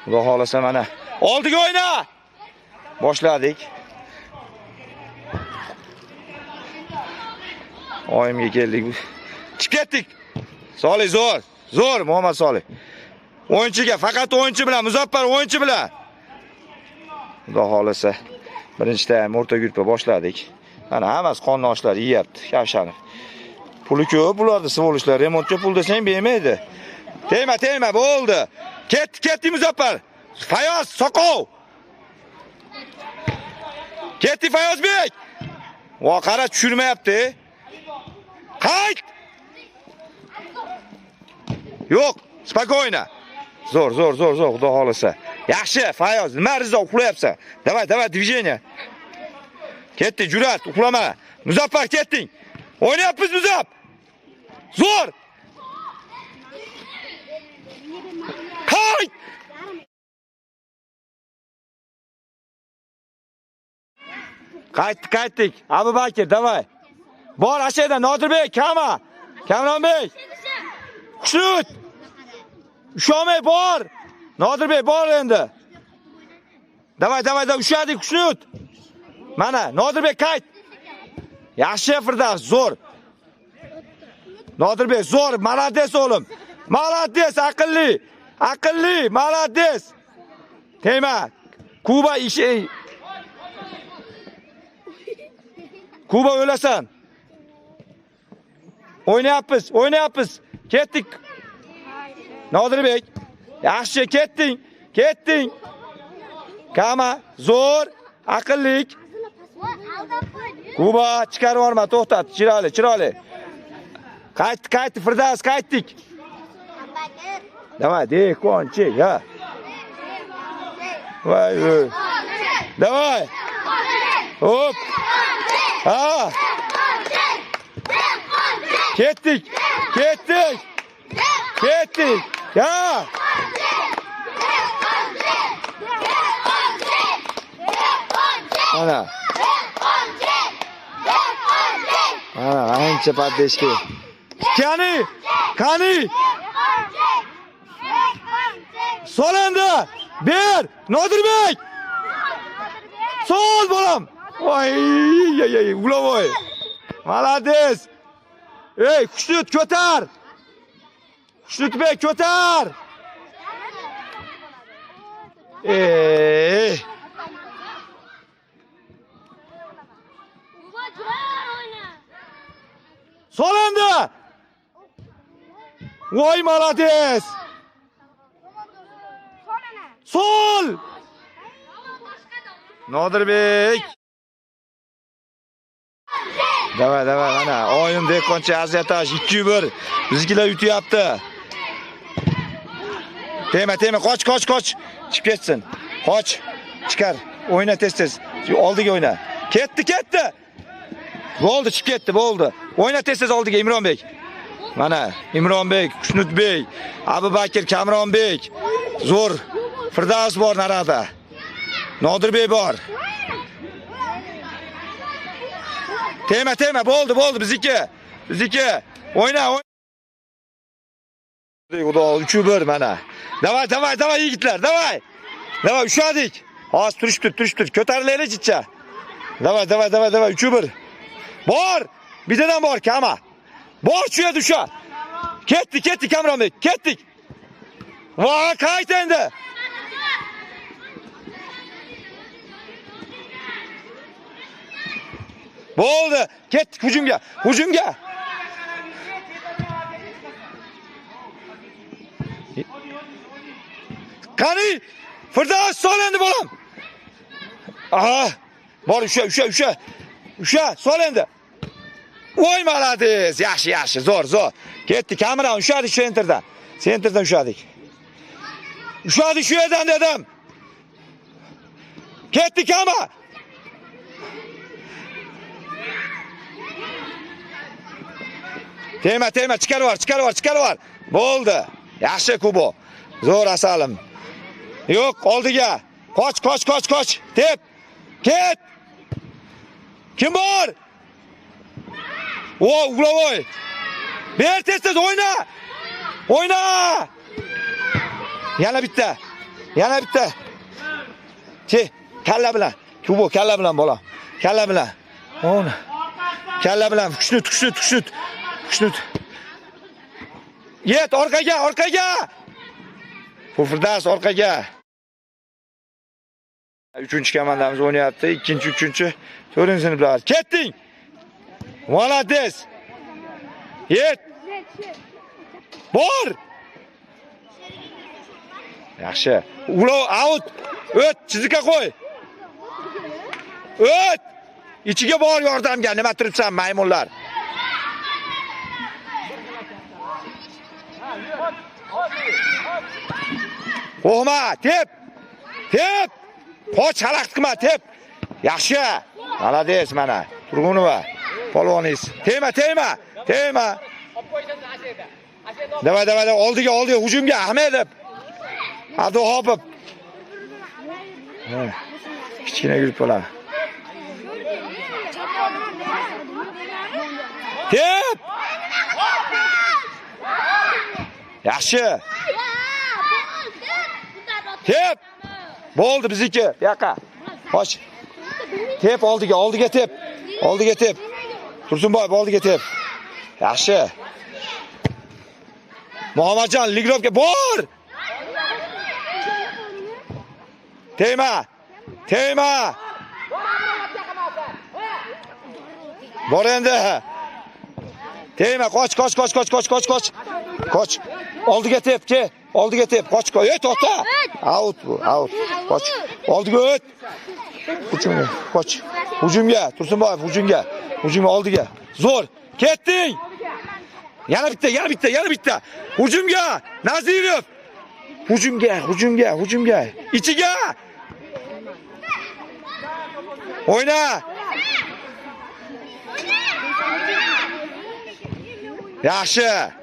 Xudo xolasa mana. Oldiga o'yna. Boshladik. Oyimga keldik. Chiqib ketdik. Solih zo'r. Zo'r Muhammad Solih. O'yinchiga, faqat o'yinchi bilan, Muzaffar o'yinchi bilan. Xudo xolasa birinchi taym o'rta guruhga boshladik. Mana hammasi qonni oshlar yeyapti, Kavshanov. Puli ko'p bularda sivolishlar, remontga pul desang bermaydi. Tegma, bo'ldi. Ketdi Muzaffar. Fayoz, Soqov. Ketdi Fayozbek. Vo, qara tushirmayapti. Qayt. Yo'q, spokojno. Zo'r, Xudo xolasa. Yaxshi, Fayoz, nima rizo uxlayapsan? Davay, движение. Ketdi, jur'at, uxlama. Muzaffar, ketding. O'ynayapmiz, Muzaff. Zo'r. Qayt. Qaytdik. Abu Bakir, davay. Bor ashada Nodirbek, Kamronbek. Xushnud. Ushomay bor. Nodirbek bor endi. Davay, ushadik Xushnud. Mana Nodirbek qayt. Yaxshi Firdavs, zo'r. Nodirbek zo'r, malades o'g'lim. Malades, aqlli, malades. Tegma. Kuba ishi. Kuba o'lasan. O'ynayapmiz. Ketdik. Nodirbek. Yaxshi ketding. Kama, zo'r, aqllik. Kuba chiqarib yuborma, to'xtat. Chiroyli. Qaytdi Firdavs, qaytdik. Davay, dekonchi, ya. Voy. Davay. Hop. Ha. Ketdik. Ya. Ana, ancha paddeshki. Qani. Solanda. Ber, Nodirbek. Sol bolam. Voy, ulavoy. Malades. Ey, Xushnud ko'tar. Xushnudbek ko'tar. Solanda. Voy, malades. Sol. Nodirbek. Davay, mana oyun dekonchi azyataj 2-1. Bizgilar yutyapti. Tema, qoch. Chiqib ketsin. Qoch. Chiqar. O'yna tez. Oldiga o'yna. Ketdi. Bo'ldi, chiqib ketdi, bo'ldi. O'yna tez oldiga Imronbek. Mana Imronbek, Xushnudbek, Abu Bakir, Kamronbek. Zo'r. Firdavs bor narada. Nodirbek bor. Tema, bo'ldi, bizniki. O'yna. Xudo 3-1 mana. Davay yigitlar, davay. Ushadik. Hozir turishdi. Ko'tarilaylik jicha. Davay, 3-1. Bor. Bittadan bor, Kama. Bor shu yerda usha. Ketdi Kamronbek, ketdik. Va, qayt endi. Bo'ldi. Ketdik hujumga. Qani? Firdavs sol endi bolam. Aha. Bor usha, sol endi. Voy, malades. Yaxshi, zo'r. Ketdi Kamron, ushadik sentrdan. Ushadik shu yerdan dedim. Ketdi Kama. Tema, chiqarib yubor. Bo'ldi. Yaxshi Kubo. Zo'r asalim. Yo'q, oldiga. Qoch. Tep. Ket. Kim bor? O, uglavoy. Ber tez, o'yna. Yana bitta. Yana bitta. Kalla bilan. Tubo kalla bilan bola. Kalla bilan. Ona. Kalla bilan kuchnut. Yet orqaga. Pufurdas orqaga. 3-komandamiz o'ynayapti. 2-3. 4-sinflar. Ketding. Молодец. Yet. Bor. Yaxshi. Ulov out. O't, chizikka qo'y. O't. İchiga bor yordamga. Nima turibsan maymunlar? Qo'yma, tep. Qoch xalaqt qilma, tep. Yaxshi. Молодец mana. Turg'unova. Polvoniz. Tegma. Davay, oldiga, hujumga Ahmedov. Abduhopov. Kichkina yurib bo'ladi. Tep. Yaxshi. Tep. Bo'ldi bizniki. Bu yoqqa. Qoch. Tep oldiga tep. Tursunboyev oldiga tep. Yaxshi. Muhammadjon Ligrovga bor. Tegma. Bor endi. Tegma, qoch. Qoch. Oldiga tep. Qoch. Ey to'xta. Out bu, out. Qoch. Oldiga o't. Hujumga, qoch. Hujumga, Tursunboyev hujumga oldiga. Zo'r. Ketding. Yana bitta. Hujumga, Nazirov. Hujumga. Ichiga. O'yna. Yaxshi.